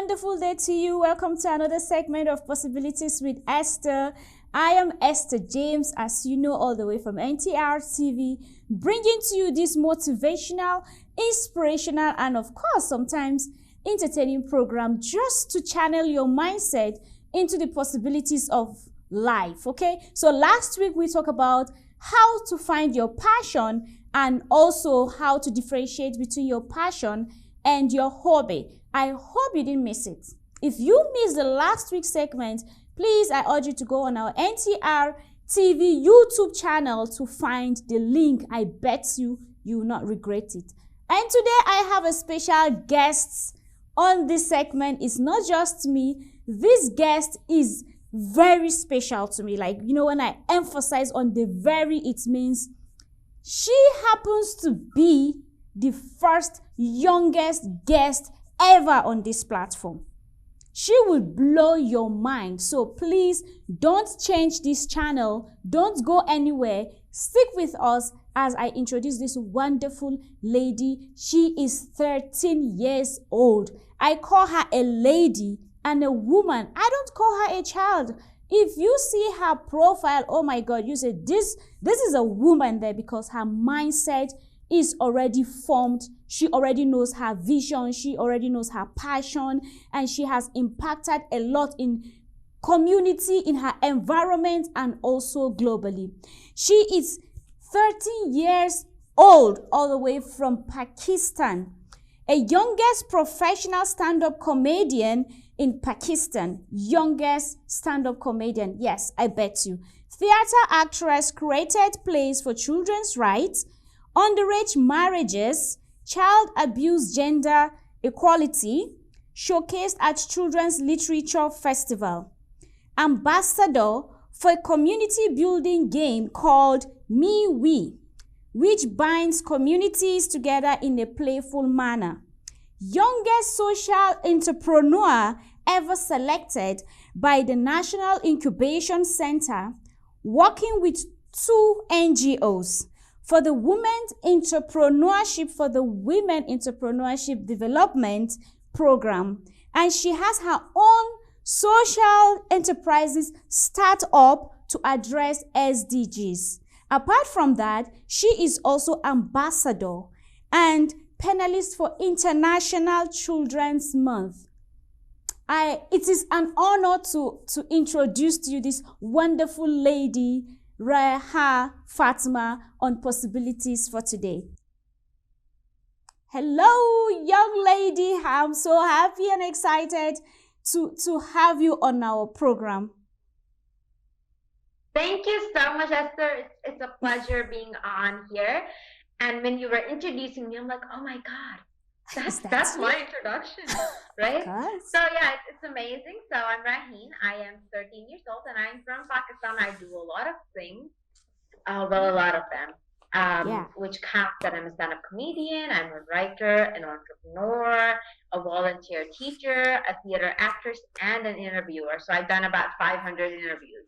wonderful day to you. Welcome to another segment of Possibilities with Esther. I am Esther James, as you know, all the way from Ntr Tv, bringing to you this motivational, inspirational, and of course, sometimes entertaining program just to channel your mindset into the possibilities of life. Okay, so last week we talked about how to find your passion and also how to differentiate between your passion and your hobby. I hope you didn't miss it. If you missed the last week's segment, please, I urge you to go on our Ntr TV YouTube channel to find the link. I bet you will not regret it. And today I have a special guest on this segment. It's not just me. This guest is very special to me. Like, you know, when I emphasize on the very, it means she happens to be the first youngest guest ever on this platform. She will blow your mind. So please don't change this channel. Don't go anywhere. Stick with us as I introduce this wonderful lady. She is 13 years old. I call her a lady and a woman. I don't call her a child. If you see her profile, oh my God, you say this is a woman there, because her mindset is already formed. She already knows her vision. She already knows her passion, and she has impacted a lot in community, in her environment, and also globally. She is 13 years old, all the way from Pakistan, a youngest professional stand-up comedian in Pakistan. Youngest stand-up comedian. Yes, I bet you. Theater actress, created plays for children's rights, underage marriages, child abuse, gender equality, showcased at Children's Literature Festival. Ambassador for a community building game called Me We, which binds communities together in a playful manner. Youngest social entrepreneur ever selected by the National Incubation Center, working with 2 NGOs for the Women's Entrepreneurship Development Program. And she has her own social enterprises start up to address SDGs. Apart from that, she is also ambassador and panelist for International Children's Month. It is an honor to introduce to you this wonderful lady, FATIMA, on Possibilities for today. Hello, young lady. I'm so happy and excited to have you on our program. Thank you so much, Esther. It's a pleasure being on here. And when you were introducing me, I'm like, oh my God, that's my introduction, right? So yeah, it's amazing. So I'm RAHEEN. I am 13 years old and I'm from Pakistan. I do a lot of things, a lot of them, which counts that I'm a stand-up comedian, I'm a writer, an entrepreneur, a volunteer teacher, a theater actress, and an interviewer. So I've done about 500 interviews.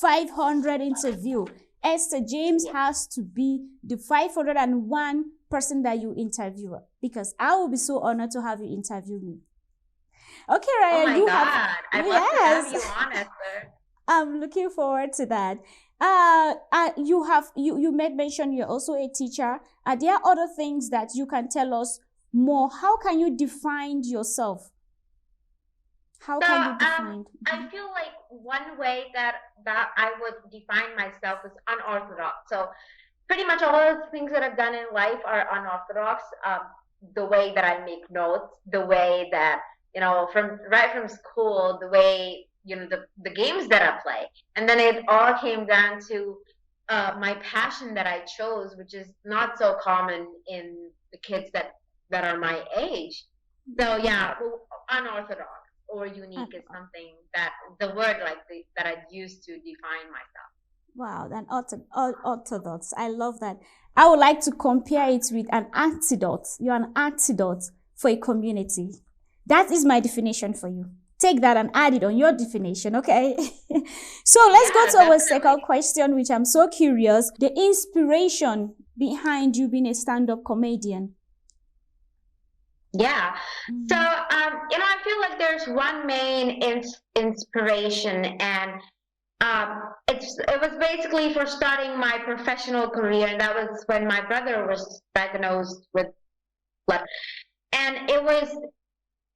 500 interviews. Esther James has to be the 501 person that you interview, because I will be so honored to have you interview me. Okay, Raya, oh my God. I'd love to have you on, Esther. I'm looking forward to that. You made mention you're also a teacher. Are there other things that you can tell us more? How can you define yourself? How can you define? I feel like one way that I would define myself is unorthodox. So pretty much all of the things that I've done in life are unorthodox. The way that I make notes, the way that, you know, right from school, the way, you know, the games that I play. And then it all came down to my passion that I chose, which is not so common in the kids that are my age. So yeah, unorthodox or unique is something that the word that I'd use to define myself. Wow, then orthodox. I love that. I would like to compare it with an antidote. You're an antidote for a community. That is my definition for you. Take that and add it on your definition, okay? So let's go to our second question, which I'm so curious. The inspiration behind you being a stand-up comedian. Yeah. So, Mm. I feel like there's one main inspiration, and it was basically for starting my professional career, and that was when my brother was diagnosed with blood, and it was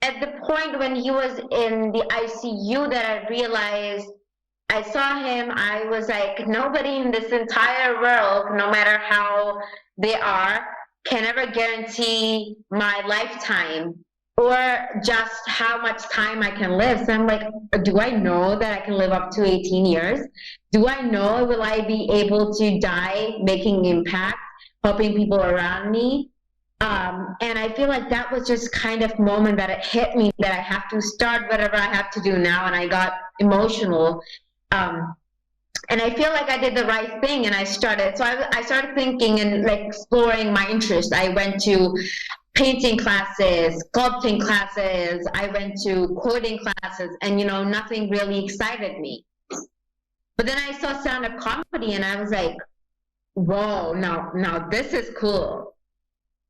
at the point when he was in the ICU that I realized. I saw him, I was like, nobody in this entire world, no matter how they are, can ever guarantee my lifetime or just how much time I can live. So I'm like, do I know that I can live up to 18 years? Do I know, will I be able to die making impact, helping people around me? And I feel like that was just kind of moment that it hit me that I have to start whatever I have to do now. And I got emotional. Um, and I feel like I did the right thing and I started. So I started thinking and like exploring my interests. I went to painting classes, sculpting classes. I went to coding classes, and nothing really excited me. But then I saw stand-up comedy, and I was like, "Whoa! Now this is cool."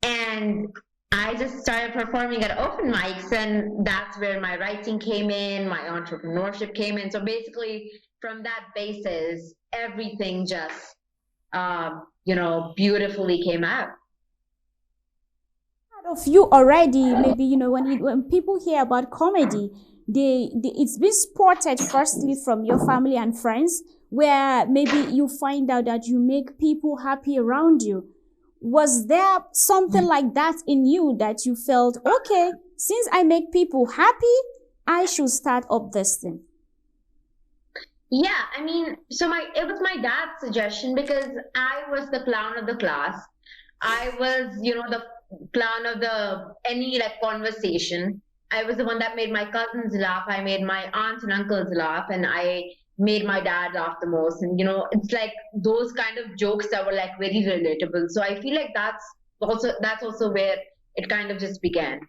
And I just started performing at open mics, and that's where my writing came in, my entrepreneurship came in. So basically, from that basis, everything just, beautifully came out. Of you already, maybe when people hear about comedy, it's been spotted firstly from your family and friends, where maybe you find out that you make people happy around you. Was there something like that in you that you felt, okay, since I make people happy, I should start up this thing? Yeah, I mean, it was my dad's suggestion because I was the clown of the class. I was, the clown of the any like conversation. I was the one that made my cousins laugh. I made my aunts and uncles laugh, and I made my dad laugh the most. And it's like those kind of jokes that were like very relatable. So I feel like that's also where it kind of just began.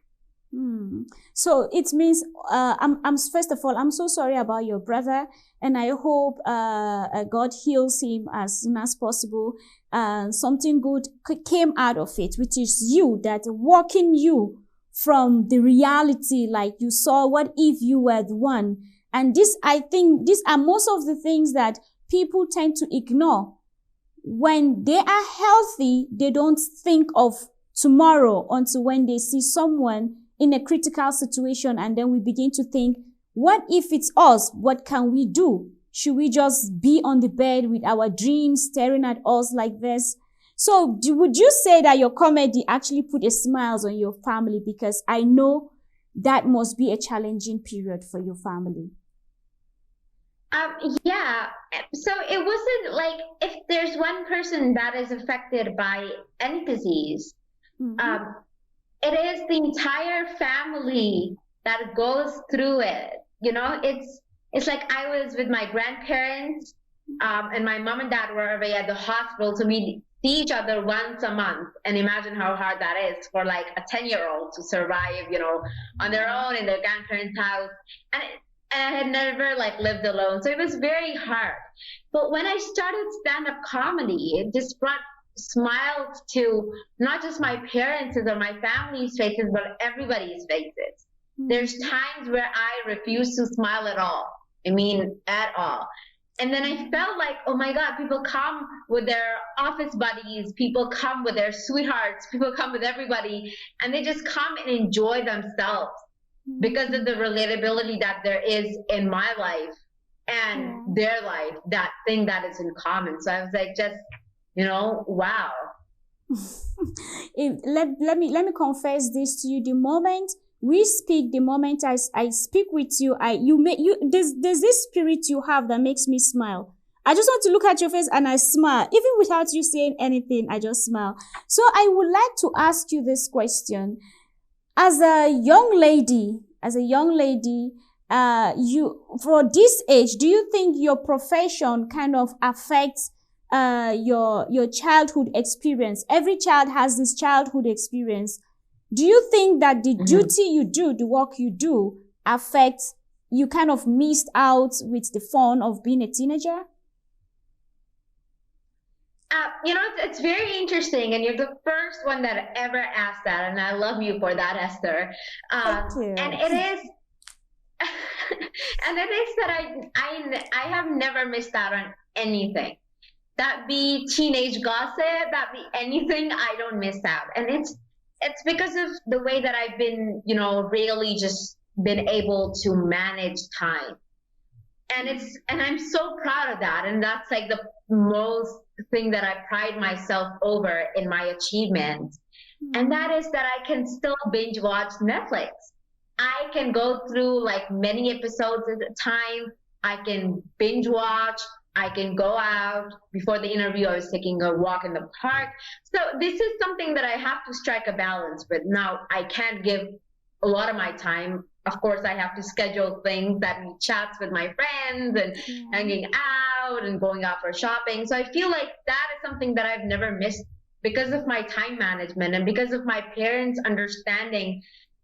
Hmm. So it means, I'm first of all, I'm so sorry about your brother, and I hope God heals him as soon as possible. Something good came out of it, which is you that walking you from the reality, like you saw. What if you were the one? And this, I think, these are most of the things that people tend to ignore. When they are healthy, they don't think of tomorrow until when they see someone in a critical situation, and then we begin to think, what if it's us? What can we do? Should we just be on the bed with our dreams staring at us like this? So would you say that your comedy actually put a smiles on your family? Because I know that must be a challenging period for your family. Yeah. So it wasn't like if there's one person that is affected by any disease, Mm-hmm. um, it is the entire family that goes through it. It's like I was with my grandparents, and my mom and dad were away at the hospital, so we see each other once a month. And imagine how hard that is for like a 10-year-old to survive, on their own in their grandparents' house. And and I had never like lived alone, so it was very hard. But when I started stand-up comedy, it just brought smiles to not just my parents' or my family's faces, but everybody's faces. There's times where I refuse to smile at all. I mean, at all. And then I felt like, oh my God, people come with their office buddies, people come with their sweethearts, people come with everybody, and they just come and enjoy themselves because of the relatability that there is in my life and their life, that thing that is in common. So I was like, just, wow. Let me confess this to you. The moment we speak, the moment I speak with you, there's this spirit you have that makes me smile. I just want to look at your face and I smile. Even without you saying anything, I just smile. So I would like to ask you this question. As a young lady, you, for this age, do you think your profession kind of affects your childhood experience? Every child has this childhood experience. Do you think that the duty you do, the work you do, affects you? Kind of missed out with the fun of being a teenager? It's very interesting, and you're the first one that ever asked that, and I love you for that, Esther. Thank And you. it is, and it is that I have never missed out on anything. That be teenage gossip, that be anything, I don't miss out, and it's because of the way that I've been, really just been able to manage time, and I'm so proud of that, and that's like the most thing that I pride myself over in my achievements, and that is that I can still binge watch Netflix. I can go through like many episodes at a time. I can binge watch. I can go out. Before the interview, I was taking a walk in the park. So this is something that I have to strike a balance with. Now, I can't give a lot of my time. Of course, I have to schedule things that meet chats with my friends and hanging out and going out for shopping. So I feel like that is something that I've never missed because of my time management and because of my parents understanding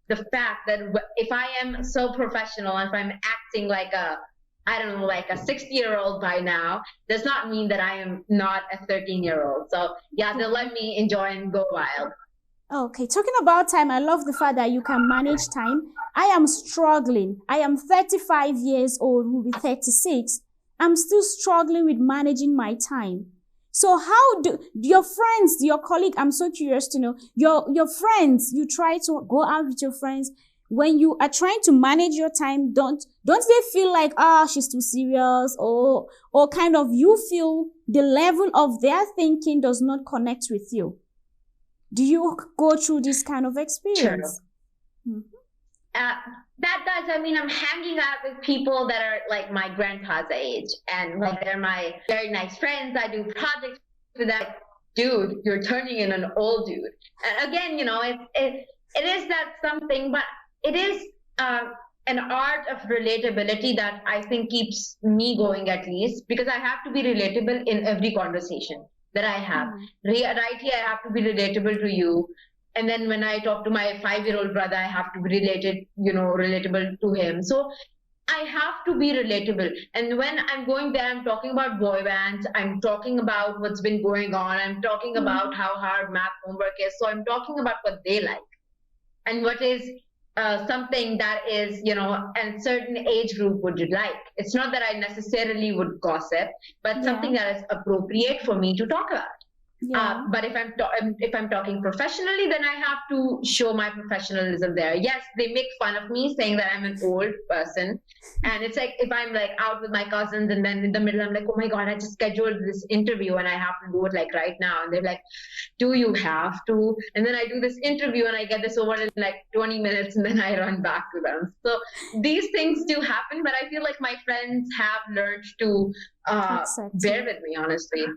the fact that if I am so professional, if I'm acting like I don't know, like a 60-year-old by now, does not mean that I am not a 13-year-old. So yeah, they let me enjoy and go wild. Okay, talking about time, I love the fact that you can manage time. I am struggling. I am 35 years old, will be 36. I'm still struggling with managing my time. So how do your friends, your colleague, I'm so curious to know, your friends, you try to go out with your friends. When you are trying to manage your time, don't they feel like, she's too serious, or kind of you feel the level of their thinking does not connect with you? Do you go through this kind of experience? Mm-hmm. That does. I mean, I'm hanging out with people that are like my grandpa's age, and like they're my very nice friends. I do projects with them. Like, dude, you're turning in an old dude. And again, it is that something, but it is an art of relatability that I think keeps me going, at least because I have to be relatable in every conversation that I have. Right here, I have to be relatable to you. And then when I talk to my 5-year-old brother, I have to be relatable to him. So I have to be relatable. And when I'm going there, I'm talking about boy bands. I'm talking about what's been going on. I'm talking about how hard math homework is. So I'm talking about what they like and what is something that is, a certain age group would like. It's not that I necessarily would gossip, but something that is appropriate for me to talk about. But if I'm talking professionally, then I have to show my professionalism there. Yes, they make fun of me saying that I'm an old person, and it's like if I'm like out with my cousins, and then in the middle I'm like, oh my god, I just scheduled this interview and I have to do it like right now, and they're like, do you have to? And then I do this interview and I get this over in like 20 minutes, and then I run back to them. So these things do happen, but I feel like my friends have learned to bear with me, honestly.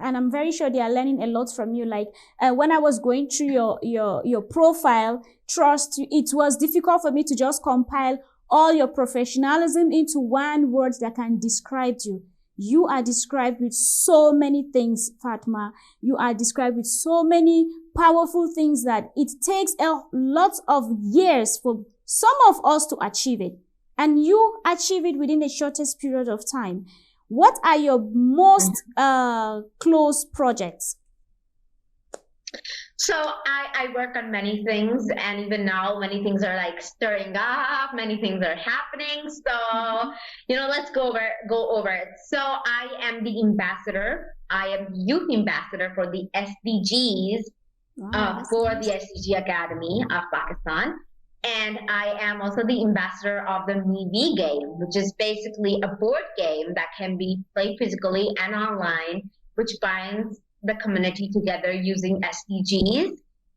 And I'm very sure they are learning a lot from you. Like when I was going through your profile, trust, it was difficult for me to just compile all your professionalism into one word that can describe you. You are described with so many things, Fatima. You are described with so many powerful things that it takes a lot of years for some of us to achieve it. And you achieve it within the shortest period of time. What are your most close projects? So I work on many things, and even now many things are like stirring up, many things are happening. So, let's go over it. So I am the ambassador. I am youth ambassador for the SDGs, for the SDG Academy of Pakistan. And I am also the ambassador of the MeV game, which is basically a board game that can be played physically and online, which binds the community together using SDGs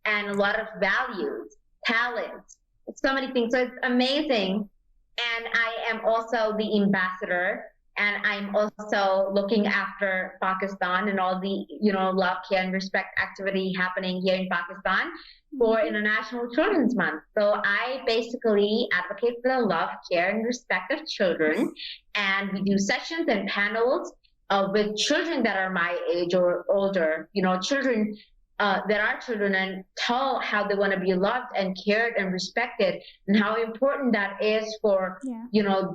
and a lot of values, talents, so many things. So it's amazing. And I am also the ambassador, and I'm also looking after Pakistan and all the, love, care, and respect activity happening here in Pakistan for International Children's Month. So I basically advocate for the love, care, and respect of children. And we do sessions and panels with children that are my age or older, children there are children and tell how they want to be loved and cared and respected, and how important that is for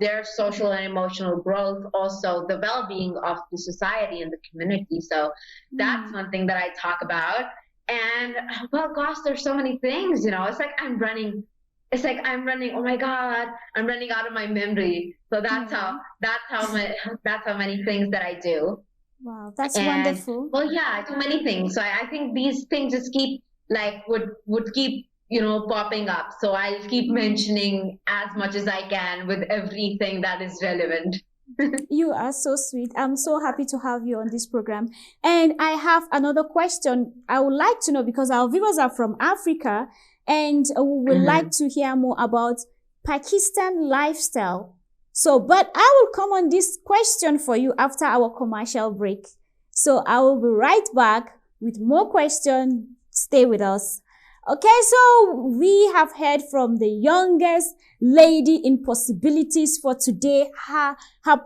their social and emotional growth, also the well-being of the society and the community. So that's one thing that I talk about. And well, gosh, there's so many things. It's like I'm running. It's like I'm running. Oh my God, I'm running out of my memory. So that's how many things that I do. Wow, that's And wonderful. well, yeah, too many things. So I think these things just keep would keep popping up. So I'll keep mentioning as much as I can with everything that is relevant. You are so sweet. I'm so happy to have you on this program. And I have another question I would like to know, because our viewers are from Africa, and we would like to hear more about Pakistan lifestyle. So, but I will come on this question for you after our commercial break. So I will be right back with more questions. Stay with us. Okay, so we have heard from the youngest lady in possibilities for today. Her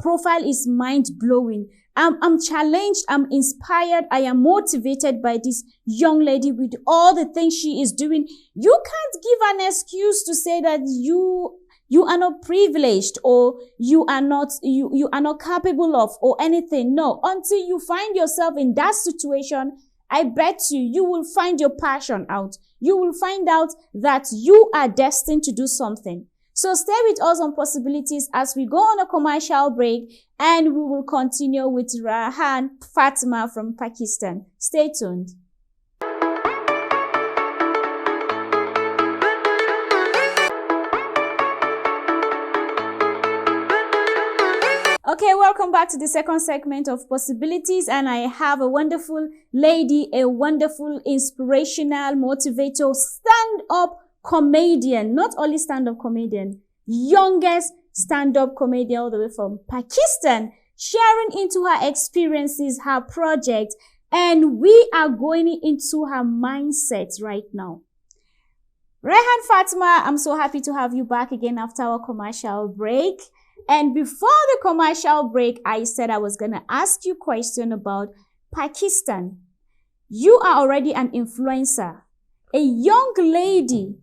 profile is mind-blowing. I'm challenged, I'm inspired, I am motivated by this young lady with all the things she is doing. You can't give an excuse to say that you are not privileged, or you are not capable of, or anything. No, until you find yourself in that situation, I bet you will find your passion out. You will find out that you are destined to do something. So stay with us on Possibilities as we go on a commercial break, and we will continue with RAHEEN FATIMA from Pakistan. Stay tuned. Okay, welcome back to the second segment of Possibilities, and I have a wonderful lady, a wonderful inspirational motivator, stand-up comedian, not only stand-up comedian, youngest stand-up comedian all the way from Pakistan, sharing into her experiences, her project, and we are going into her mindset right now. RAHEEN FATIMA, I'm so happy to have you back again after our commercial break. And before the commercial break, I said I was going to ask you a question about Pakistan. You are already an influencer, a young lady.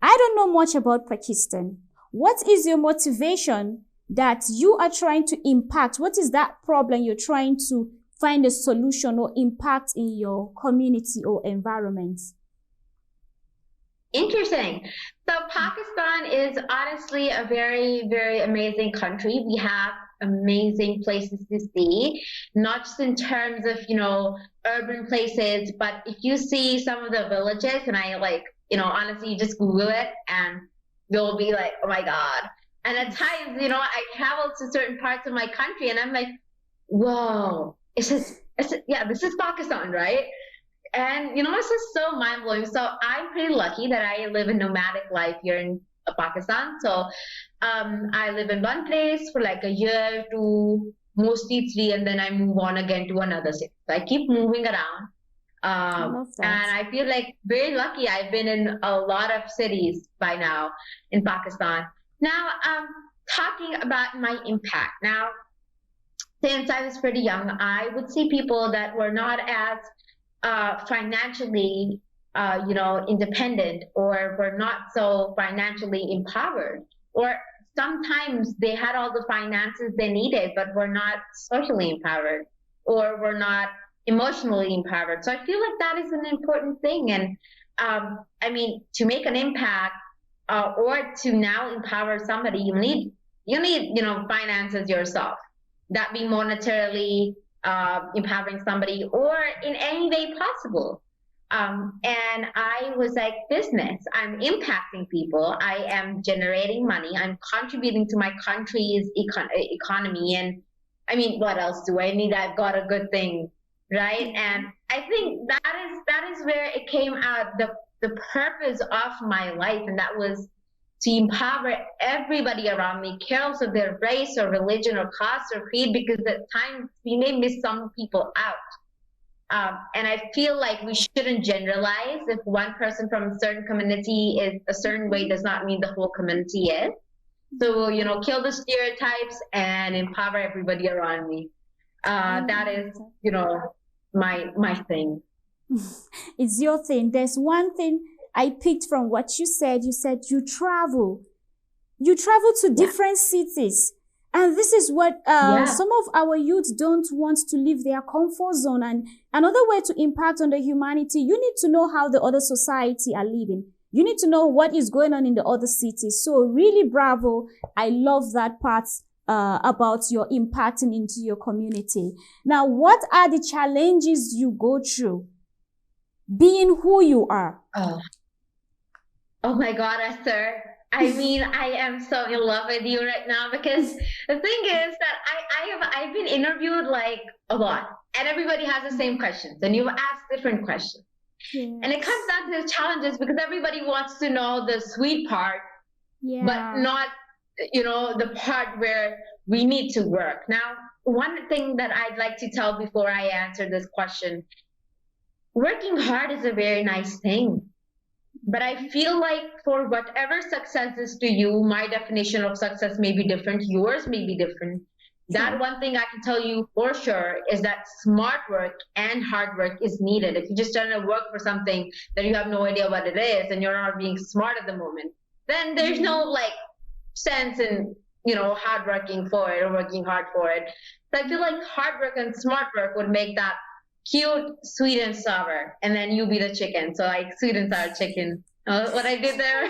I don't know much about Pakistan. What is your motivation that you are trying to impact? What is that problem you're trying to find a solution or impact in your community or environment? Interesting. So Pakistan is honestly a very, very amazing country. We have amazing places to see, not just in terms of, urban places, but if you see some of the villages, and honestly, you just Google it and you'll be like, oh my God. And at times, I travel to certain parts of my country and I'm like, whoa, this is Pakistan, right? And it's just so mind blowing. So I'm pretty lucky that I live a nomadic life here in Pakistan. So I live in one place for like a year to mostly 3, and then I move on again to another city. So I keep moving around. I love that. And I feel like very lucky. I've been in a lot of cities by now in Pakistan. Now, talking about my impact. Now, since I was pretty young, I would see people that were not as financially, independent, or were not so financially empowered, or sometimes they had all the finances they needed, but were not socially empowered, or were not emotionally empowered. So I feel like that is an important thing. And to make an impact, or to now empower somebody, you need finances yourself. That be monetarily, empowering somebody, or in any way possible. And I was like, business, I'm impacting people, I am generating money, I'm contributing to my country's economy. And what else do I need? I've got a good thing, right? And I think that is where it came out, the purpose of my life, and that was to empower everybody around me, regardless of their race or religion or caste or creed, because at times we may miss some people out. And I feel like we shouldn't generalize. If one person from a certain community is a certain way, does not mean the whole community is. So, kill the stereotypes and empower everybody around me. That is, my thing. It's your thing. There's one thing I picked from what you said. You said you travel. You travel to Yeah. different cities. And this is what Yeah. some of our youth don't want to leave their comfort zone. And another way to impact on the humanity, you need to know how the other society are living. You need to know what is going on in the other cities. So really bravo. I love that part about your impacting into your community. Now, what are the challenges you go through being who you are? Oh my God, Esther. I mean, I am so in love with you right now because the thing is that I've been interviewed like a lot, and everybody has the same questions, and you've asked different questions. Yeah. And it comes down to the challenges because everybody wants to know the sweet part, but not, the part where we need to work. Now, one thing that I'd like to tell before I answer this question, working hard is a very nice thing. But I feel like for whatever success is to you, my definition of success may be different, yours may be different. That one thing I can tell you for sure is that smart work and hard work is needed. If you're just trying to work for something that you have no idea what it is and you're not being smart at the moment, then there's no sense in hard working for it or working hard for it. So I feel like hard work and smart work would make that cute, sweet and sour, and then you be the chicken. So like sweet and sour chicken. What I did there.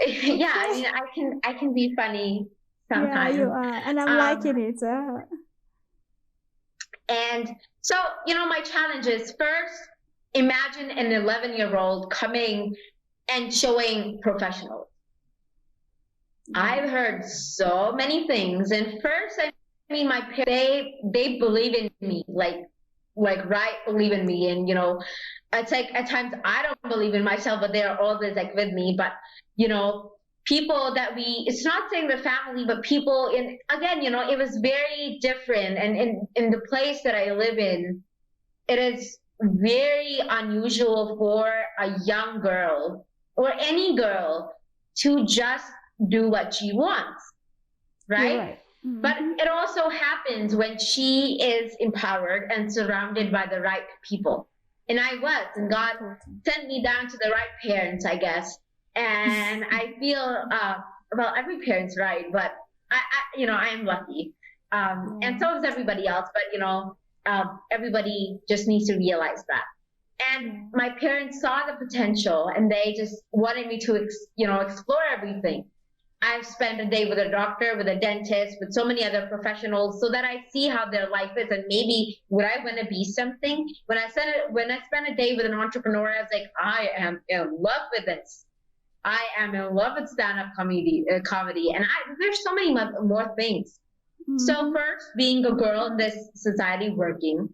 Yeah, I mean, I can be funny sometimes. Yeah, you are, and I'm liking it. And so, my challenge is first, imagine an 11-year-old coming and showing professionals. I've heard so many things, and first, I mean, my parents, they believe in me, believe in me, and it's like at times I don't believe in myself, but they're always with me. But people that it's not saying the family, but people it was very different, and in the place that I live in, it is very unusual for a young girl or any girl to just do what she wants, right? Mm-hmm. But it also happens when she is empowered and surrounded by the right people. And I was, and God sent me down to the right parents, I guess. And I feel, well, every parent's right, but I am lucky. And so is everybody else, but everybody just needs to realize that. And my parents saw the potential and they just wanted me to, explore everything. I've spent a day with a doctor, with a dentist, with so many other professionals so that I see how their life is and maybe would I want to be something. When I spent a day with an entrepreneur, I was like, I am in love with this. I am in love with stand-up comedy, and there's so many more things. Mm-hmm. So first, being a girl in this society working,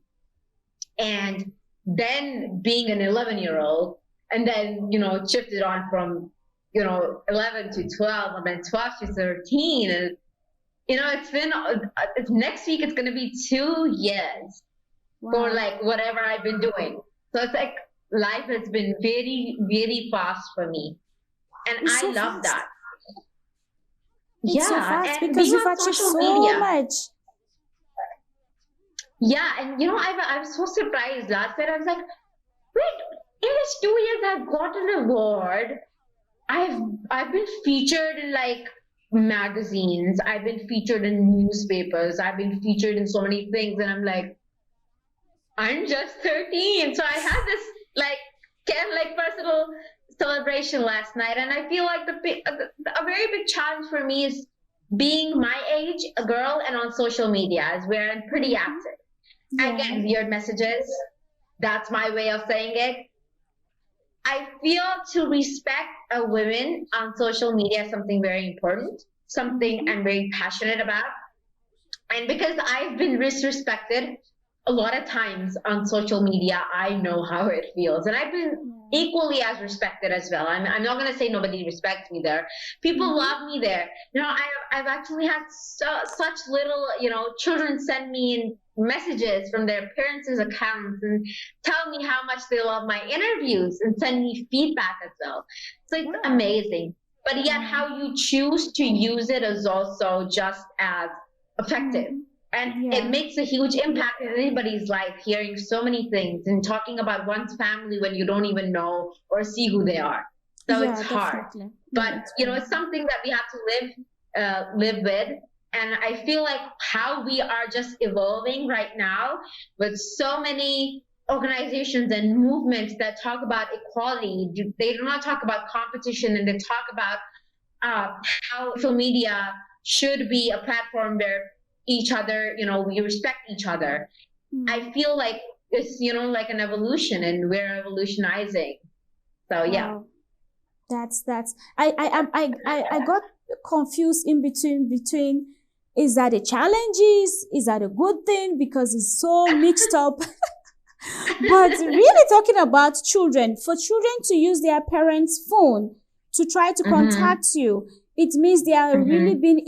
and then being an 11-year-old, and then, shifted on from 11 to 12, and then 12 to 13. And, it's been, next week, it's going to be 2 years for whatever I've been doing. So it's like life has been very, very fast for me. And it's I love that. It's so fast because you've achieved so much. Yeah. And, I was so surprised last night. I was like, wait, in these 2 years, I've got an award. I've been featured in magazines. I've been featured in newspapers. I've been featured in so many things, and I'm like, I'm just 13. So I had this personal celebration last night, and I feel like a very big challenge for me is being my age, a girl, and on social media is where I'm pretty active. I get weird messages. That's my way of saying it. I feel to respect a woman on social media is something very important, something I'm very passionate about. And because I've been disrespected a lot of times on social media, I know how it feels. And I've been equally as respected as well. I'm not going to say nobody respects me there. People love me there. I've actually had such little, children send me messages from their parents' accounts and tell me how much they love my interviews and send me feedback as well. So it's amazing. But yet how you choose to use it is also just as effective. And it makes a huge impact in anybody's life, hearing so many things and talking about one's family when you don't even know or see who they are. So it's hard. Definitely. But it's something that we have to live with. And I feel like how we are just evolving right now with so many organizations and movements that talk about equality. They do not talk about competition, and they talk about how social media should be a platform where we respect each other. I feel like it's, like an evolution, and we're evolutionizing. So yeah. Wow. That's I got confused in between is that a challenge, is that a good thing, because it's so mixed up. But really talking about children, for children to use their parents' phone to try to contact you, it means they are really being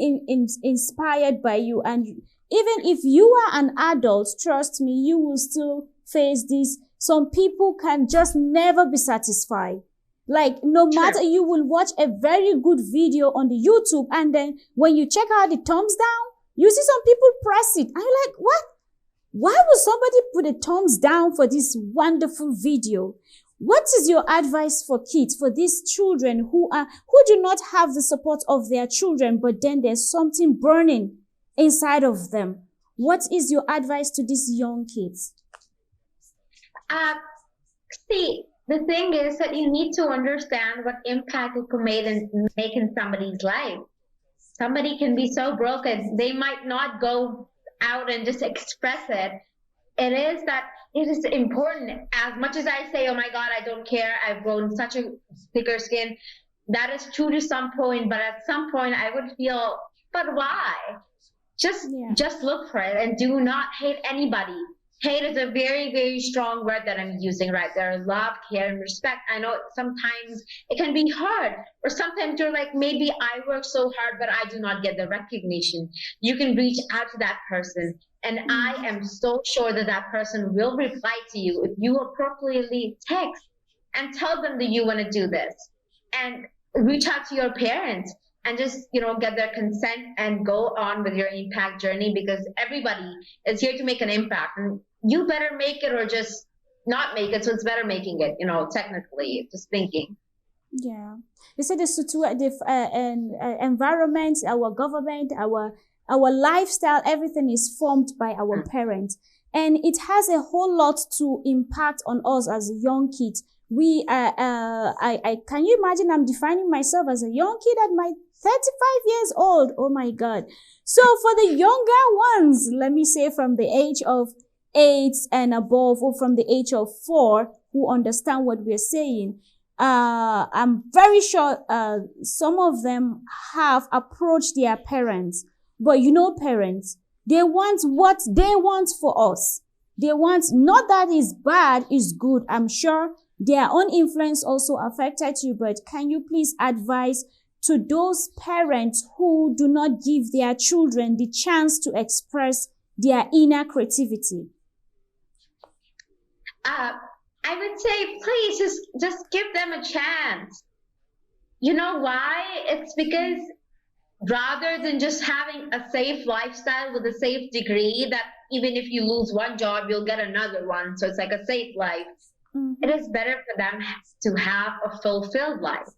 inspired by you. And even if you are an adult, trust me, you will still face this. Some people can just never be satisfied. Like, no matter, you will watch a very good video on the YouTube, and then when you check out the thumbs down, you see some people press it. I'm like, what? Why would somebody put a thumbs down for this wonderful video? What is your advice for kids, for these children who do not have the support of their children, but then there's something burning inside of them? What is your advice to these young kids? See, the thing is that you need to understand what impact it could make in somebody's life. Somebody can be so broken, they might not go out and just express it. It is important. As much as I say, oh my God, I don't care, I've grown such a thicker skin, that is true to some point, but at some point I would feel, but why? Just look for it, and do not hate anybody. Hate is a very, very strong word that I'm using right there. Love, care, and respect. I know sometimes it can be hard, or sometimes you're like, maybe I work so hard, but I do not get the recognition. You can reach out to that person, and I am so sure that that person will reply to you if you appropriately text and tell them that you want to do this, and reach out to your parents and just, get their consent and go on with your impact journey, because everybody is here to make an impact, and you better make it or just not make it. So it's better making it, technically, just thinking. Yeah. You said the environment, our government, our lifestyle, everything is formed by our parents. And it has a whole lot to impact on us as young kids. Can you imagine, I'm defining myself as a young kid at my 35 years old. Oh my God. So for the younger ones, let me say from the age of 8 and above, or from the age of 4, who understand what we're saying, I'm very sure some of them have approached their parents. But parents, they want what they want for us. They want, not that is bad, is good. I'm sure their own influence also affected you, but can you please advise to those parents who do not give their children the chance to express their inner creativity? I would say, please just give them a chance. You know why? It's because rather than just having a safe lifestyle with a safe degree, that even if you lose one job, you'll get another one. So it's like a safe life. It is better for them to have a fulfilled life.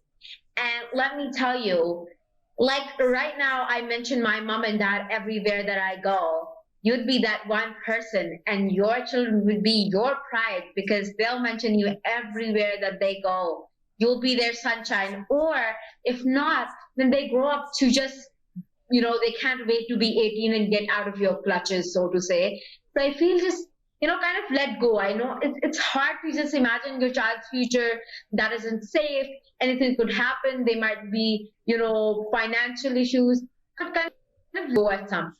And let me tell you, like right now, I mention my mom and dad everywhere that I go. You'd be that one person, and your children would be your pride, because they'll mention you everywhere that they go. You'll be their sunshine. Or if not, then they grow up to just, they can't wait to be 18 and get out of your clutches, so to say. So I feel just, kind of let go. I know it's hard to just imagine your child's future that isn't safe. Anything could happen. They might be, financial issues. But kind of go at some point.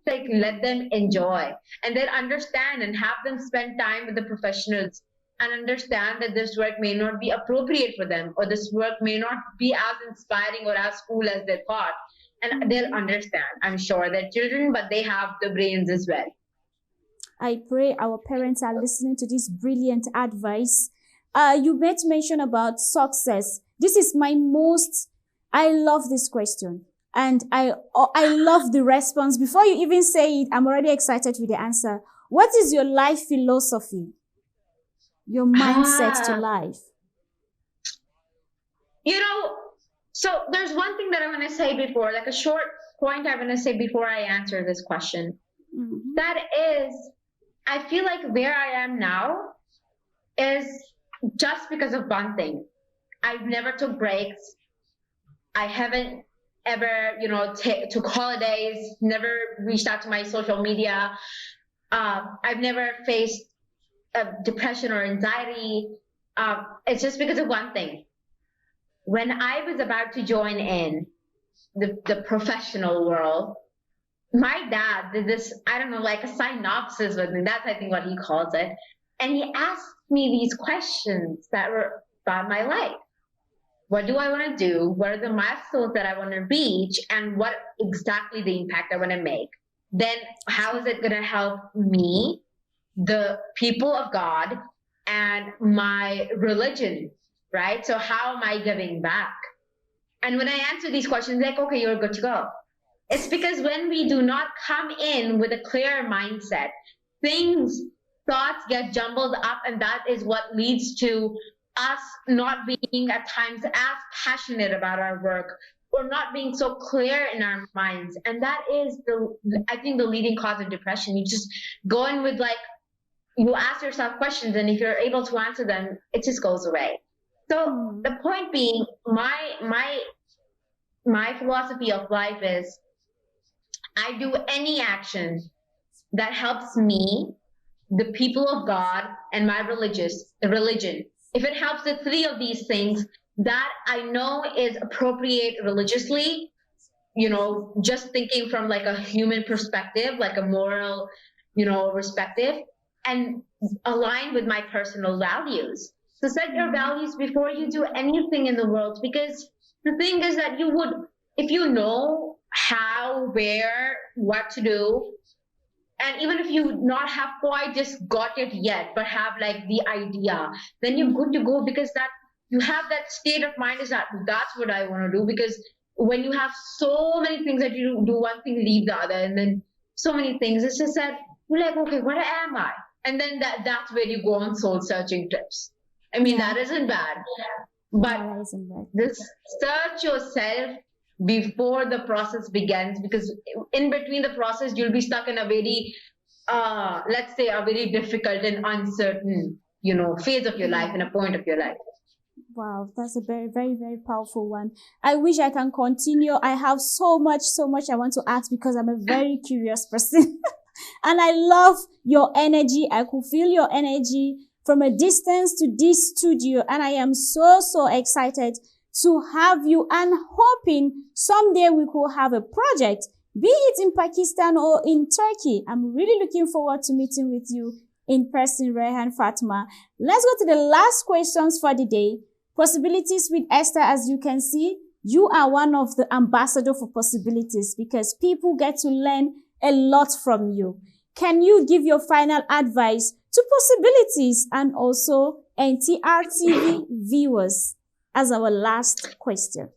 Like, let them enjoy, and then understand, and have them spend time with the professionals, and understand that this work may not be appropriate for them, or this work may not be as inspiring or as cool as they thought. And they'll understand. I'm sure they're children, but they have the brains as well. I pray our parents are listening to this brilliant advice. You made mention about success. This is I love this question. And I love the response. Before you even say it, I'm already excited with the answer. What is your life philosophy? Your mindset to life? You know, so there's one thing that I'm going to say before, like a short point I'm going to say before I answer this question. Mm-hmm. That is, I feel like where I am now is just because of one thing. I've never took breaks. I haven't ever, took holidays, never reached out to my social media. I've never faced depression or anxiety. It's just because of one thing. When I was about to join in the professional world, my dad did this, I don't know, like a synopsis with me. That's, I think, what he calls it. And he asked me these questions that were about my life. What do I want to do? What are the milestones that I want to reach? And what exactly the impact I want to make? Then how is it going to help me, the people of God, and my religion, right? So how am I giving back? And when I answer these questions, like, okay, you're good to go. It's because when we do not come in with a clear mindset, thoughts get jumbled up, and that is what leads to us not being at times as passionate about our work, or not being so clear in our minds. And that is I think, the leading cause of depression. You just go in with, like, you ask yourself questions, and if you're able to answer them, it just goes away. So the point being, my philosophy of life is, I do any action that helps me, the people of God, and my religion. If it helps the three of these things that I know is appropriate religiously, just thinking from like a human perspective, like a moral, perspective, and align with my personal values. So set your values before you do anything in the world, because the thing is that if you know how, where, what to do, and even if you not have quite just got it yet, but have like the idea, then you're good to go, because that you have that state of mind, is that's what I want to do. Because when you have so many things that you do one thing, leave the other, and then so many things, it's just that you're like, okay, what am I? And then that's where you go on soul searching trips. I mean, that isn't bad, but this search yourself before the process begins, because in between the process you'll be stuck in a very let's say a very difficult and uncertain phase of your life and a point of your life. Wow, that's a very, very, very powerful one. I wish I can continue. I have so much I want to ask, because I'm a very curious person. And I love your energy. I could feel your energy from a distance to this studio. And I am so excited to have you, and hoping someday we could have a project, be it in Pakistan or in Turkey. I'm really looking forward to meeting with you in person, RAHEEN, Fatima. Let's go to the last questions for the day. Possibilities with Esther. As you can see, you are one of the ambassadors for possibilities, because people get to learn a lot from you. Can you give your final advice to possibilities and also Ntr TV viewers as our last question?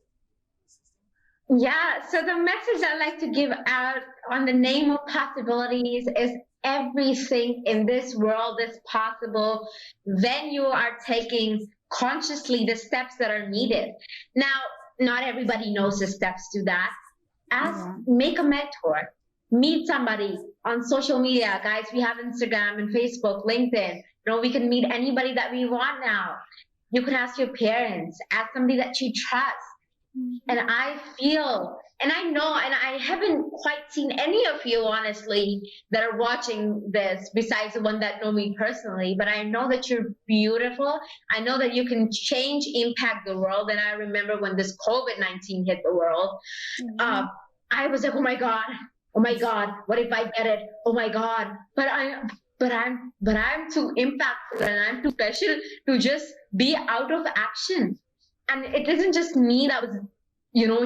Yeah, so the message I like to give out on the name of possibilities is, everything in this world is possible when you are taking consciously the steps that are needed. Now, not everybody knows the steps to that. Make a mentor, meet somebody on social media. Guys, we have Instagram and Facebook, LinkedIn. We can meet anybody that we want now. You can ask your parents, ask somebody that you trust. And I feel, and I know, and I haven't quite seen any of you, honestly, that are watching this, besides the one that know me personally, but I know that you're beautiful. I know that you can change, impact the world. And I remember when this COVID-19 hit the world, I was like, oh my God, what if I get it? Oh my God. But I'm too impactful, and I'm too passionate to just be out of action. And it isn't just me that was,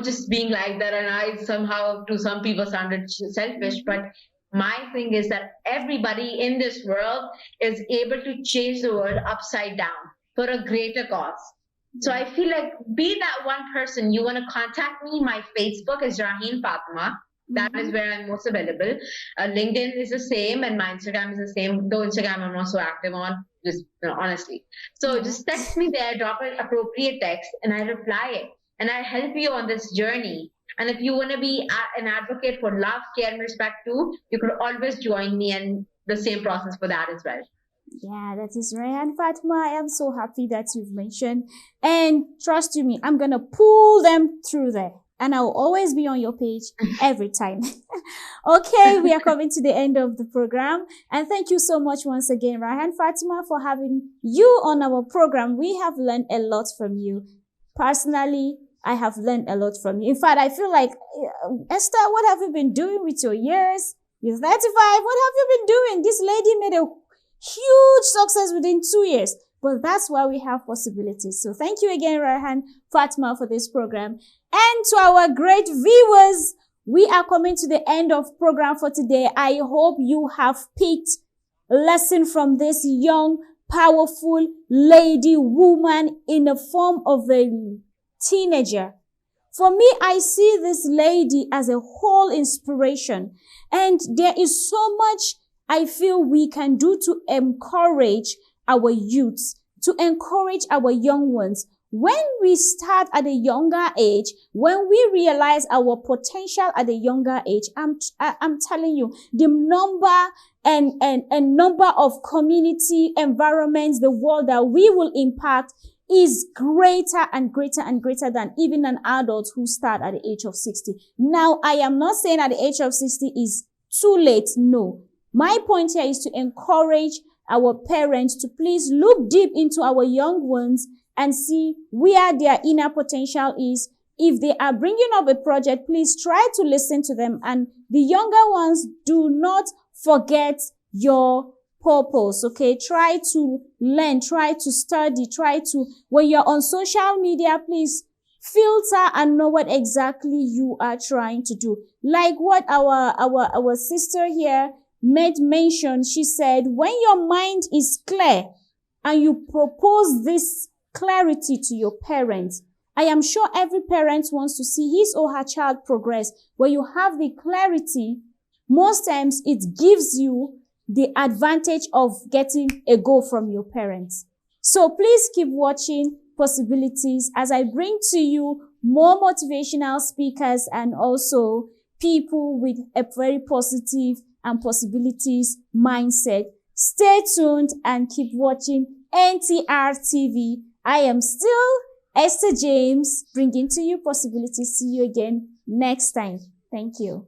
just being like that. And I somehow, to some people, sounded selfish. But my thing is that everybody in this world is able to change the world upside down for a greater cause. So I feel like be that one person. You want to contact me, my Facebook is RAHEEN Fatima. That is where I'm most available. LinkedIn is the same, and my Instagram is the same. Though Instagram I'm not so active on, just honestly. So just text me there, drop an appropriate text, and I reply it, and I help you on this journey. And if you want to be an advocate for love, care, and respect too, you could always join me, and the same process for that as well. Yeah, that is right. And Fatima, I am so happy that you've mentioned. And trust you me, I'm going to pull them through there. And I'll always be on your page every time. Okay, we are coming to the end of the program. And thank you so much once again, RAHEEN Fatima, for having you on our program. We have learned a lot from you. Personally, I have learned a lot from you. In fact, I feel like, Esther, what have you been doing with your years? You're 35. What have you been doing? This lady made a huge success within 2 years. But that's why we have possibilities. So thank you again, RAHEEN Fatima, for this program. And to our great viewers, we are coming to the end of program for today. I hope you have picked a lesson from this young, powerful lady, woman in the form of a teenager. For me, I see this lady as a whole inspiration. And there is so much I feel we can do to encourage our youths, to encourage our young ones. When we start at a younger age, when we realize our potential at a younger age, I'm telling you, the number and number of community environments, the world that we will impact is greater and greater and greater than even an adult who start at the age of 60. Now, I am not saying at the age of 60 is too late. No. My point here is to encourage our parents to please look deep into our young ones and see where their inner potential is. If they are bringing up a project, please try to listen to them. And the younger ones, do not forget your purpose, okay? Try to learn, try to study, when you're on social media, please filter and know what exactly you are trying to do. Like what our sister here made mention, she said, when your mind is clear and you propose this clarity to your parents, I am sure every parent wants to see his or her child progress. When you have the clarity, most times it gives you the advantage of getting a go from your parents. So please keep watching Possibilities as I bring to you more motivational speakers and also people with a very positive and possibilities mindset. Stay tuned and keep watching NTR TV. I am still Esther James, bringing to you Possibilities. See you again next time. Thank you.